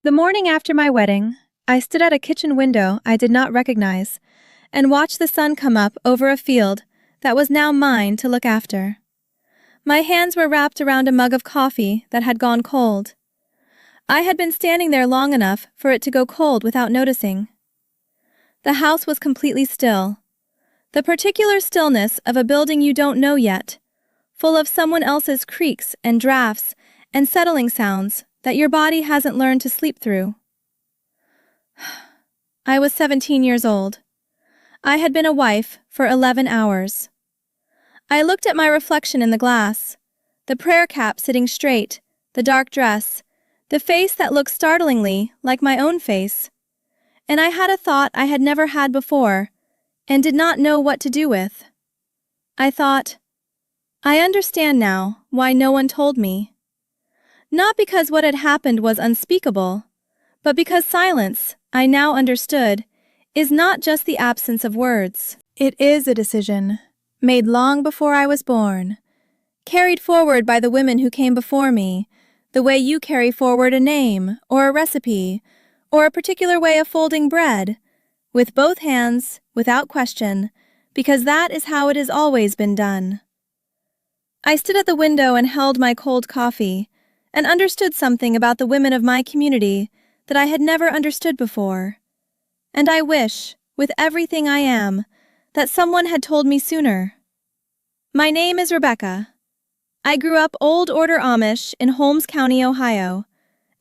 The morning after my wedding, I stood at a kitchen window I did not recognize and watched the sun come up over a field that was now mine to look after. My hands were wrapped around a mug of coffee that had gone cold. I had been standing there long enough for it to go cold without noticing. The house was completely still. The particular stillness of a building you don't know yet, full of someone else's creaks and drafts and settling sounds that your body hasn't learned to sleep through. I was 17 years old. I had been a wife for 11 hours. I looked at my reflection in the glass, the prayer cap sitting straight, the dark dress, the face that looked startlingly like my own face, and I had a thought I had never had before and did not know what to do with. I thought, I understand now why no one told me. Not because what had happened was unspeakable, but because silence, I now understood, is not just the absence of words. It is a decision, made long before I was born, carried forward by the women who came before me, the way you carry forward a name, or a recipe, or a particular way of folding bread, with both hands, without question, because that is how it has always been done. I stood at the window and held my cold coffee, and understood something about the women of my community that I had never understood before. And I wish, with everything I am, that someone had told me sooner. My name is Rebecca. I grew up Old Order Amish in Holmes County, Ohio,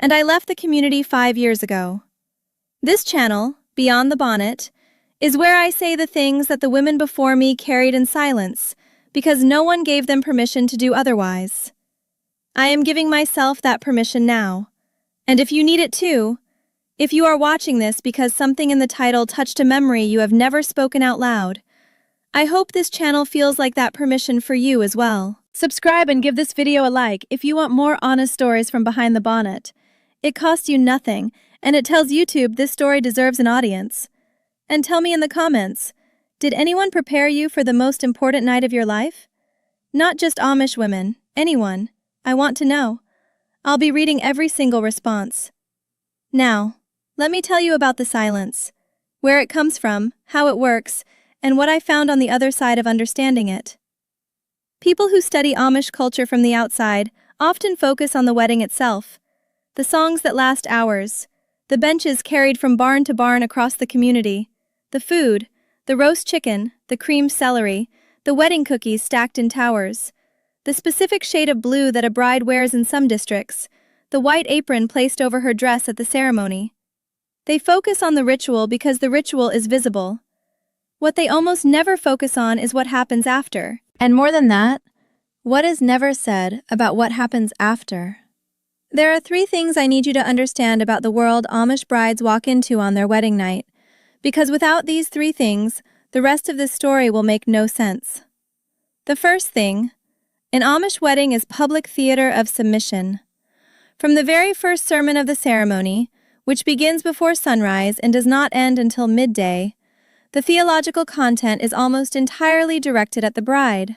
and I left the community 5 years ago. This channel, Beyond the Bonnet, is where I say the things that the women before me carried in silence because no one gave them permission to do otherwise. I am giving myself that permission now, and if you need it too, if you are watching this because something in the title touched a memory you have never spoken out loud, I hope this channel feels like that permission for you as well. Subscribe and give this video a like if you want more honest stories from behind the bonnet. It costs you nothing, and it tells YouTube this story deserves an audience. And tell me in the comments, did anyone prepare you for the most important night of your life? Not just Amish women, anyone. I want to know. I'll be reading every single response. Now, let me tell you about the silence, where it comes from, how it works, and what I found on the other side of understanding it. People who study Amish culture from the outside often focus on the wedding itself, the songs that last hours, the benches carried from barn to barn across the community, the food, the roast chicken, the creamed celery, the wedding cookies stacked in towers, the specific shade of blue that a bride wears in some districts, the white apron placed over her dress at the ceremony. They focus on the ritual because the ritual is visible. What they almost never focus on is what happens after. And more than that, what is never said about what happens after. There are 3 things I need you to understand about the world Amish brides walk into on their wedding night, because without these 3 things, the rest of this story will make no sense. The first thing, an Amish wedding is public theater of submission. From the very first sermon of the ceremony, which begins before sunrise and does not end until midday, the theological content is almost entirely directed at the bride.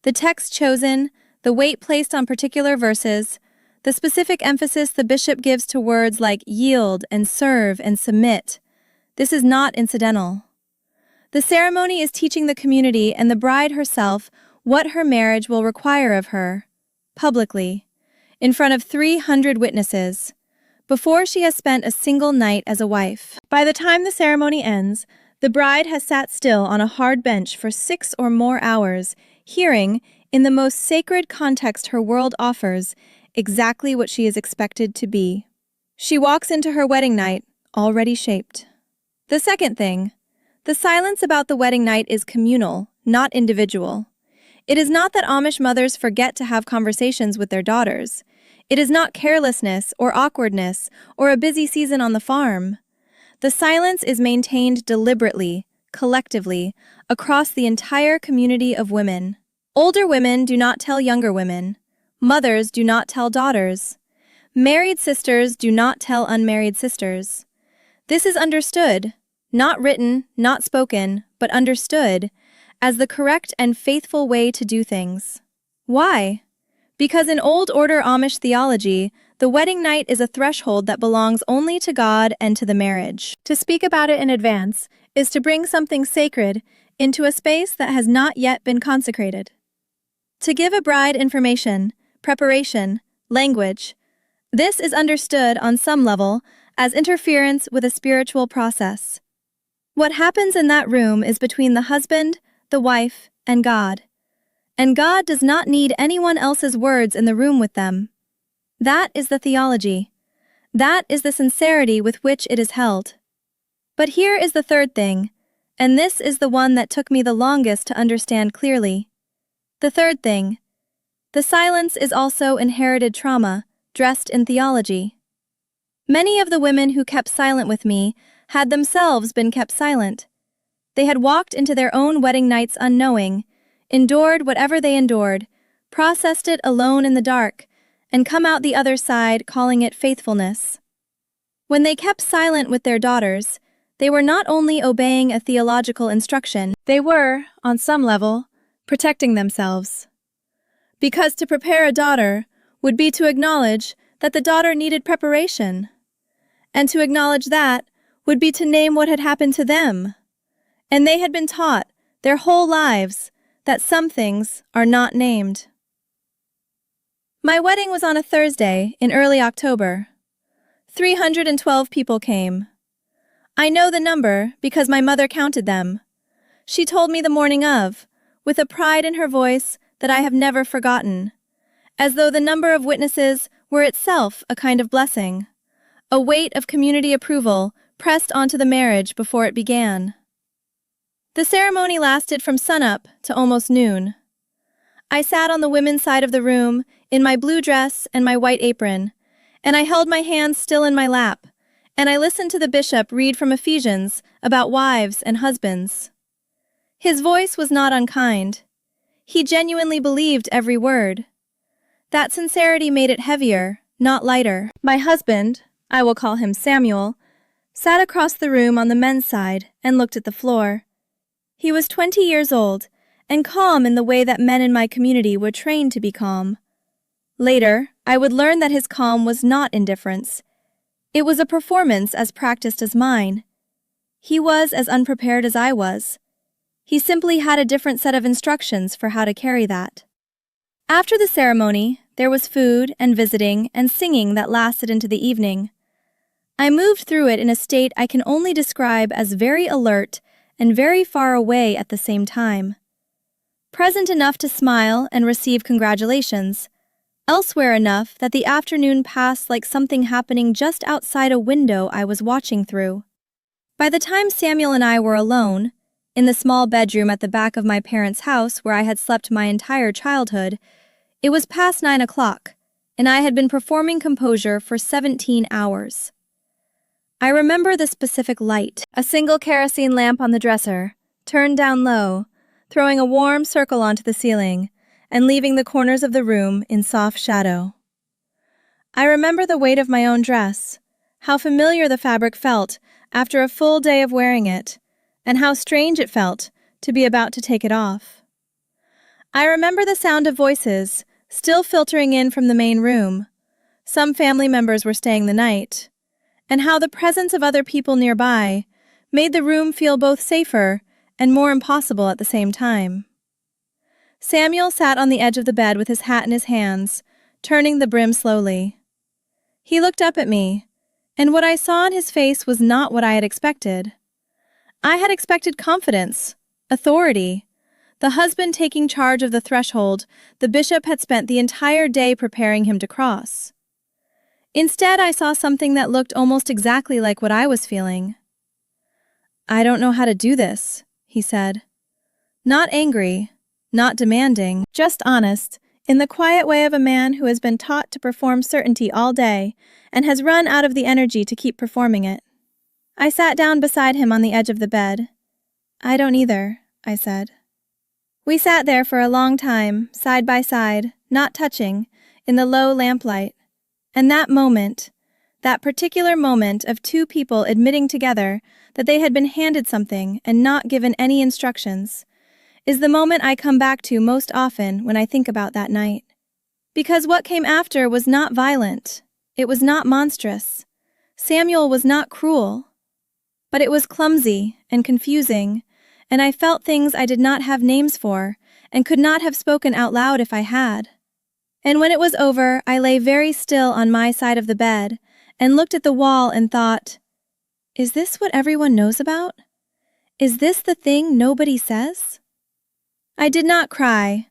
The text chosen, the weight placed on particular verses, the specific emphasis the bishop gives to words like yield and serve and submit. This is not incidental. The ceremony is teaching the community and the bride herself what her marriage will require of her, publicly, in front of 300 witnesses, before she has spent a single night as a wife. By the time the ceremony ends, the bride has sat still on a hard bench for 6 or more hours, hearing, in the most sacred context her world offers, exactly what she is expected to be. She walks into her wedding night, already shaped. The second thing, the silence about the wedding night is communal, not individual. It is not that Amish mothers forget to have conversations with their daughters. It is not carelessness or awkwardness or a busy season on the farm. The silence is maintained deliberately, collectively, across the entire community of women. Older women do not tell younger women. Mothers do not tell daughters. Married sisters do not tell unmarried sisters. This is understood, not written, not spoken, but understood, as the correct and faithful way to do things. Why? Because in Old Order Amish theology, The wedding night is a threshold that belongs only to God and to the marriage. To speak about it in advance is to bring something sacred into a space that has not yet been consecrated. To give a bride information, preparation, language, this is understood on some level as interference with a spiritual process. What happens in that room is between the husband, the wife, and God. And God does not need anyone else's words in the room with them. That is the theology. That is the sincerity with which it is held. But here is the third thing, and this is the one that took me the longest to understand clearly. The third thing. The silence is also inherited trauma, dressed in theology. Many of the women who kept silent with me had themselves been kept silent. They had walked into their own wedding nights unknowing, endured whatever they endured, processed it alone in the dark, and come out the other side calling it faithfulness. When they kept silent with their daughters, they were not only obeying a theological instruction, they were, on some level, protecting themselves. Because to prepare a daughter would be to acknowledge that the daughter needed preparation, and to acknowledge that would be to name what had happened to them. And they had been taught their whole lives that some things are not named. My wedding was on a Thursday in early October. 312 people came. I know the number because my mother counted them. She told me the morning of, with a pride in her voice that I have never forgotten, as though the number of witnesses were itself a kind of blessing, a weight of community approval pressed onto the marriage before it began. The ceremony lasted from sunup to almost noon. I sat on the women's side of the room in my blue dress and my white apron, and I held my hands still in my lap, and I listened to the bishop read from Ephesians about wives and husbands. His voice was not unkind. He genuinely believed every word. That sincerity made it heavier, not lighter. My husband, I will call him Samuel, sat across the room on the men's side and looked at the floor. He was 20 years old, and calm in the way that men in my community were trained to be calm. Later, I would learn that his calm was not indifference. It was a performance as practiced as mine. He was as unprepared as I was. He simply had a different set of instructions for how to carry that. After the ceremony, there was food and visiting and singing that lasted into the evening. I moved through it in a state I can only describe as very alert and very far away at the same time. Present enough to smile and receive congratulations, elsewhere enough that the afternoon passed like something happening just outside a window I was watching through. By the time Samuel and I were alone, in the small bedroom at the back of my parents' house where I had slept my entire childhood, it was past 9 o'clock, and I had been performing composure for 17 hours. I remember the specific light, a single kerosene lamp on the dresser, turned down low, throwing a warm circle onto the ceiling, and leaving the corners of the room in soft shadow. I remember the weight of my own dress, how familiar the fabric felt after a full day of wearing it, and how strange it felt to be about to take it off. I remember the sound of voices still filtering in from the main room. Some family members were staying the night, and how the presence of other people nearby made the room feel both safer and more impossible at the same time. Samuel sat on the edge of the bed with his hat in his hands, turning the brim slowly. He looked up at me, and what I saw in his face was not what I had expected. I had expected confidence, authority, the husband taking charge of the threshold the bishop had spent the entire day preparing him to cross. Instead, I saw something that looked almost exactly like what I was feeling. "I don't know how to do this," he said. Not angry, not demanding, just honest, in the quiet way of a man who has been taught to perform certainty all day and has run out of the energy to keep performing it. I sat down beside him on the edge of the bed. "I don't either," I said. We sat there for a long time, side by side, not touching, in the low lamplight. And that moment, that particular moment of two people admitting together that they had been handed something and not given any instructions, is the moment I come back to most often when I think about that night. Because what came after was not violent. It was not monstrous. Samuel was not cruel. But it was clumsy and confusing, and I felt things I did not have names for and could not have spoken out loud if I had. And when it was over, I lay very still on my side of the bed and looked at the wall and thought, is this what everyone knows about? Is this the thing nobody says? I did not cry.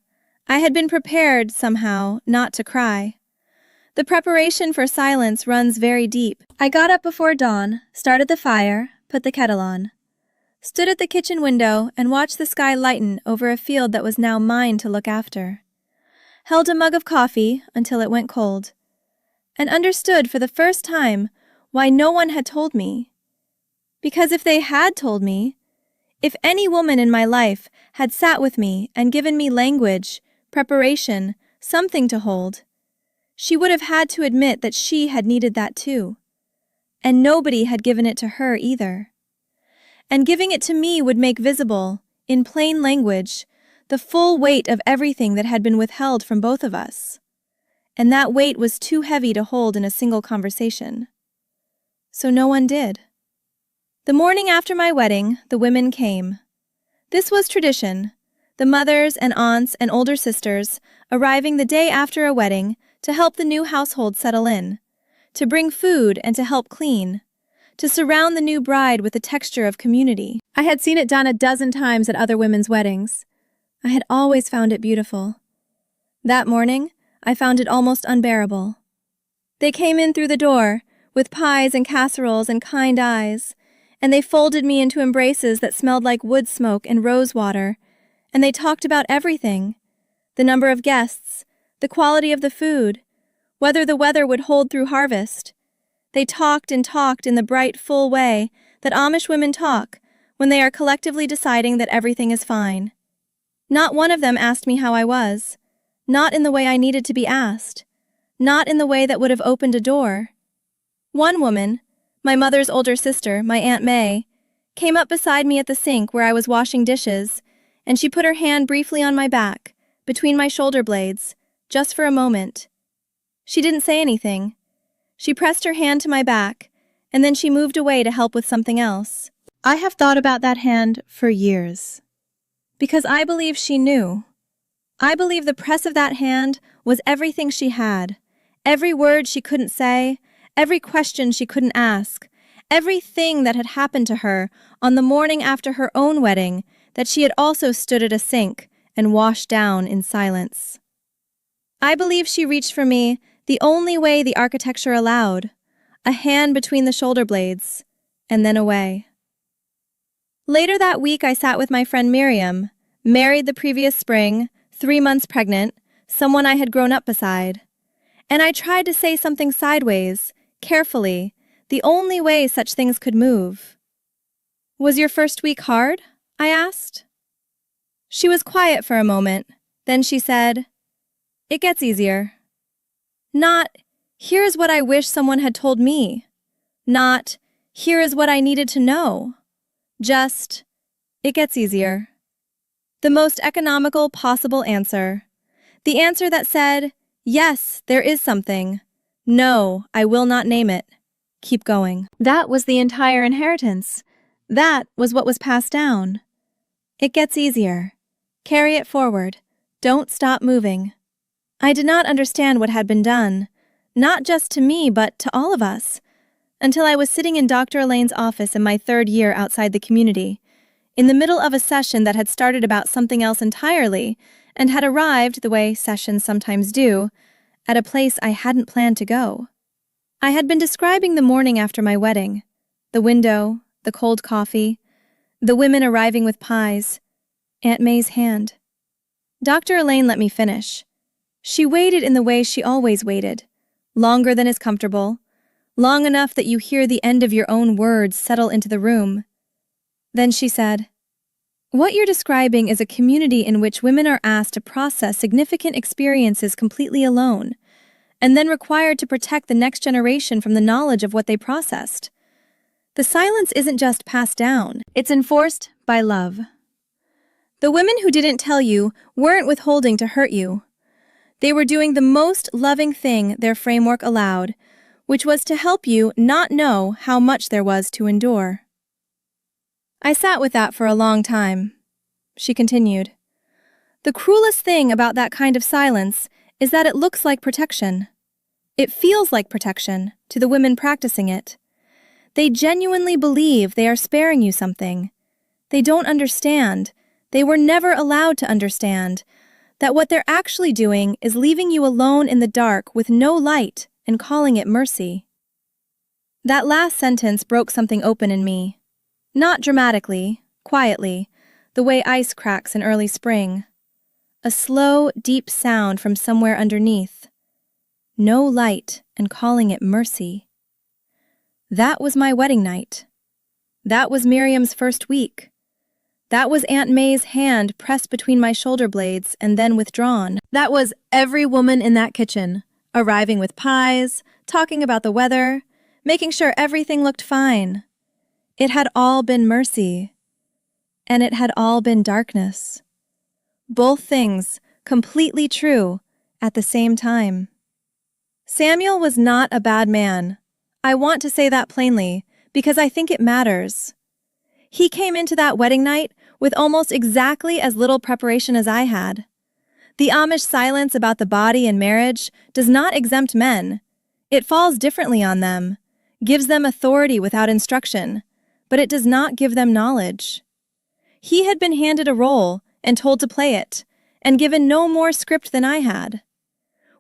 I had been prepared, somehow, not to cry. The preparation for silence runs very deep. I got up before dawn, started the fire, put the kettle on, stood at the kitchen window and watched the sky lighten over a field that was now mine to look after, held a mug of coffee until it went cold, and understood for the first time why no one had told me. Because if they had told me, if any woman in my life had sat with me and given me language, preparation, something to hold, she would have had to admit that she had needed that too. And nobody had given it to her either. And giving it to me would make visible, in plain language, the full weight of everything that had been withheld from both of us. And that weight was too heavy to hold in a single conversation. So no one did. The morning after my wedding, the women came. This was tradition, the mothers and aunts and older sisters arriving the day after a wedding to help the new household settle in, to bring food and to help clean, to surround the new bride with the texture of community. I had seen it done a dozen times at other women's weddings. I had always found it beautiful. That morning, I found it almost unbearable. They came in through the door, with pies and casseroles and kind eyes, and they folded me into embraces that smelled like wood smoke and rose water, and they talked about everything, the number of guests, the quality of the food, whether the weather would hold through harvest. They talked and talked in the bright, full way that Amish women talk when they are collectively deciding that everything is fine. Not one of them asked me how I was, not in the way I needed to be asked, not in the way that would have opened a door. One woman, my mother's older sister, my Aunt May, came up beside me at the sink where I was washing dishes, and she put her hand briefly on my back, between my shoulder blades, just for a moment. She didn't say anything. She pressed her hand to my back, and then she moved away to help with something else. I have thought about that hand for years. Because I believe she knew. I believe the press of that hand was everything she had, every word she couldn't say, every question she couldn't ask, everything that had happened to her on the morning after her own wedding that she had also stood at a sink and washed down in silence. I believe she reached for me the only way the architecture allowed, a hand between the shoulder blades, and then away. Later that week I sat with my friend Miriam, married the previous spring, 3 months pregnant, someone I had grown up beside. And I tried to say something sideways, carefully, the only way such things could move. Was your first week hard? I asked. She was quiet for a moment, then she said, "It gets easier." Not, "Here is what I wish someone had told me." Not, "Here is what I needed to know." Just, "It gets easier." The most economical possible answer. The answer that said, "Yes, there is something. No, I will not name it. Keep going." That was the entire inheritance. That was what was passed down. It gets easier. Carry it forward. Don't stop moving. I did not understand what had been done, not just to me, but to all of us, until I was sitting in Dr. Elaine's office in my 3rd year outside the community, in the middle of a session that had started about something else entirely and had arrived, the way sessions sometimes do, at a place I hadn't planned to go. I had been describing the morning after my wedding, the window, the cold coffee, the women arriving with pies, Aunt May's hand. Dr. Elaine let me finish. She waited in the way she always waited, longer than is comfortable, long enough that you hear the end of your own words settle into the room. Then she said, "What you're describing is a community in which women are asked to process significant experiences completely alone, and then required to protect the next generation from the knowledge of what they processed. The silence isn't just passed down, it's enforced by love. The women who didn't tell you weren't withholding to hurt you. They were doing the most loving thing their framework allowed, which was to help you not know how much there was to endure. I sat with that for a long time. She continued. The cruelest thing about that kind of silence is that it looks like protection. It feels like protection to the women practicing it. They genuinely believe they are sparing you something. They don't understand. They were never allowed to understand that what they're actually doing is leaving you alone in the dark with no light and calling it mercy. That last sentence broke something open in me. Not dramatically, quietly, the way ice cracks in early spring. A slow, deep sound from somewhere underneath. No light and calling it mercy. That was my wedding night. That was Miriam's first week. That was Aunt May's hand pressed between my shoulder blades and then withdrawn. That was every woman in that kitchen, arriving with pies, talking about the weather, making sure everything looked fine. It had all been mercy. And it had all been darkness. Both things completely true at the same time. Samuel was not a bad man. I want to say that plainly, because I think it matters. He came into that wedding night with almost exactly as little preparation as I had. The Amish silence about the body and marriage does not exempt men. It falls differently on them, gives them authority without instruction, but it does not give them knowledge. He had been handed a role and told to play it, and given no more script than I had.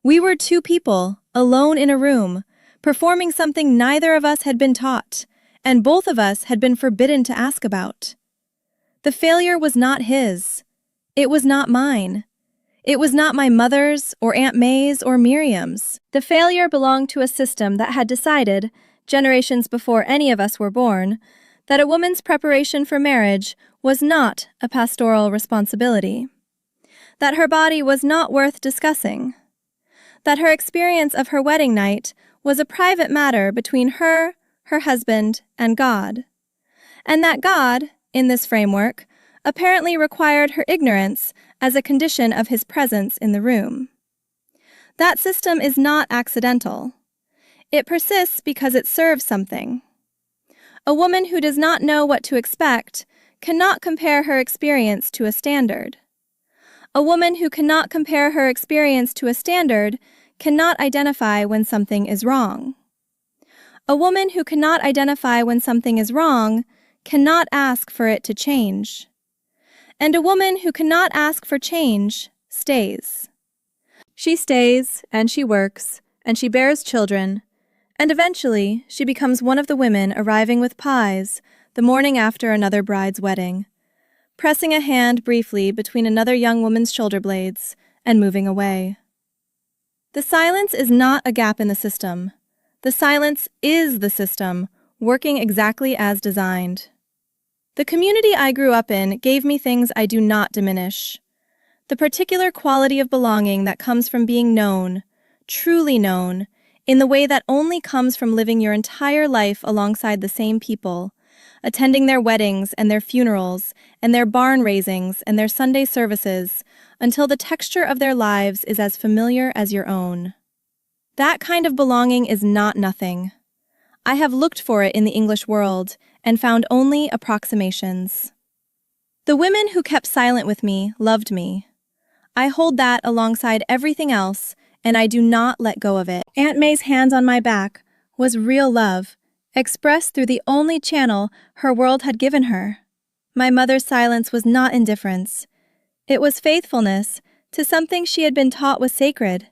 We were two people, alone in a room, performing something neither of us had been taught, and both of us had been forbidden to ask about. The failure was not his. It was not mine. It was not my mother's or Aunt May's or Miriam's. The failure belonged to a system that had decided, generations before any of us were born, that a woman's preparation for marriage was not a pastoral responsibility. That her body was not worth discussing. That her experience of her wedding night was a private matter between her husband, and God. And that God, in this framework, apparently required her ignorance as a condition of his presence in the room. That system is not accidental. It persists because it serves something. A woman who does not know what to expect cannot compare her experience to a standard. A woman who cannot compare her experience to a standard cannot identify when something is wrong. A woman who cannot identify when something is wrong cannot ask for it to change. And a woman who cannot ask for change stays. She stays, and she works, and she bears children, and eventually she becomes one of the women arriving with pies the morning after another bride's wedding, pressing a hand briefly between another young woman's shoulder blades and moving away. The silence is not a gap in the system. The silence is the system, working exactly as designed. The community I grew up in gave me things I do not diminish. The particular quality of belonging that comes from being known, truly known, in the way that only comes from living your entire life alongside the same people, attending their weddings and their funerals and their barn raisings and their Sunday services until the texture of their lives is as familiar as your own. That kind of belonging is not nothing. I have looked for it in the English world and found only approximations. The women who kept silent with me loved me. I hold that alongside everything else, and I do not let go of it. Aunt May's hands on my back was real love, expressed through the only channel her world had given her. My mother's silence was not indifference. It was faithfulness to something she had been taught was sacred.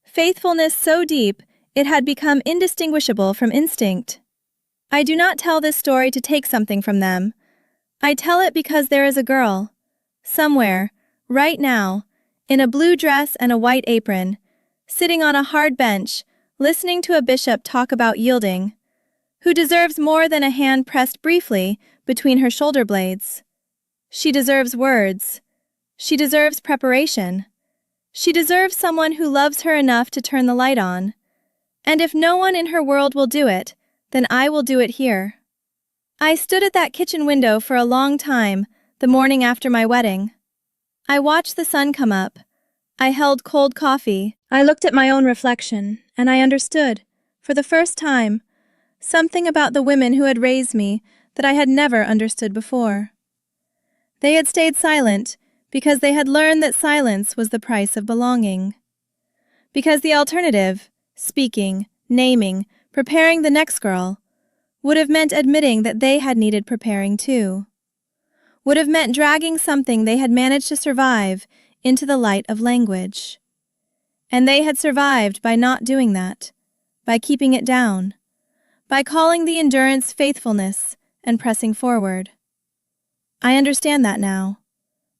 Faithfulness so deep it had become indistinguishable from instinct. I do not tell this story to take something from them. I tell it because there is a girl, somewhere, right now, in a blue dress and a white apron, sitting on a hard bench, listening to a bishop talk about yielding, who deserves more than a hand pressed briefly between her shoulder blades. She deserves words. She deserves preparation. She deserves someone who loves her enough to turn the light on. And if no one in her world will do it, then I will do it here. I stood at that kitchen window for a long time, the morning after my wedding. I watched the sun come up. I held cold coffee. I looked at my own reflection, and I understood, For the first time, something about the women who had raised me that I had never understood before. They had stayed silent because they had learned that silence was the price of belonging. Because the alternative, speaking, naming, preparing the next girl, would have meant admitting that they had needed preparing too. Would have meant dragging something they had managed to survive into the light of language. And they had survived by not doing that, by keeping it down, by calling the endurance faithfulness and pressing forward. I understand that now.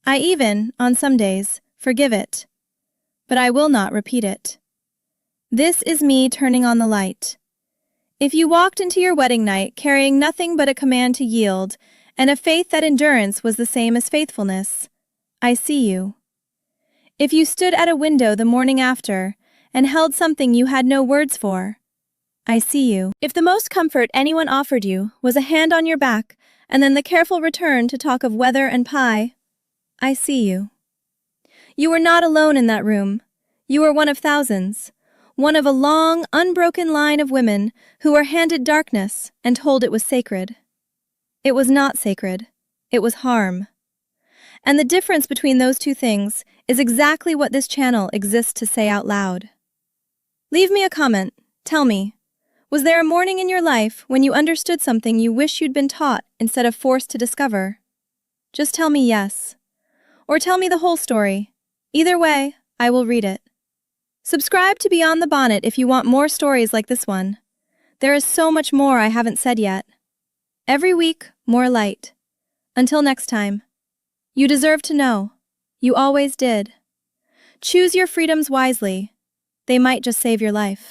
I even, on some days, forgive it. But I will not repeat it. This is me turning on the light. If you walked into your wedding night carrying nothing but a command to yield and a faith that endurance was the same as faithfulness, I see you. If you stood at a window the morning after and held something you had no words for, I see you. If the most comfort anyone offered you was a hand on your back and then the careful return to talk of weather and pie, I see you. You were not alone in that room. You were one of thousands, one of a long, unbroken line of women who were handed darkness and told it was sacred. It was not sacred. It was harm. And the difference between those two things is exactly what this channel exists to say out loud. Leave me a comment. Tell me, was there a morning in your life when you understood something you wish you'd been taught instead of forced to discover? Just tell me yes. Or tell me the whole story. Either way, I will read it. Subscribe to Beyond the Bonnet if you want more stories like this one. There is so much more I haven't said yet. Every week, more light. Until next time. You deserve to know. You always did. Choose your freedoms wisely. They might just save your life.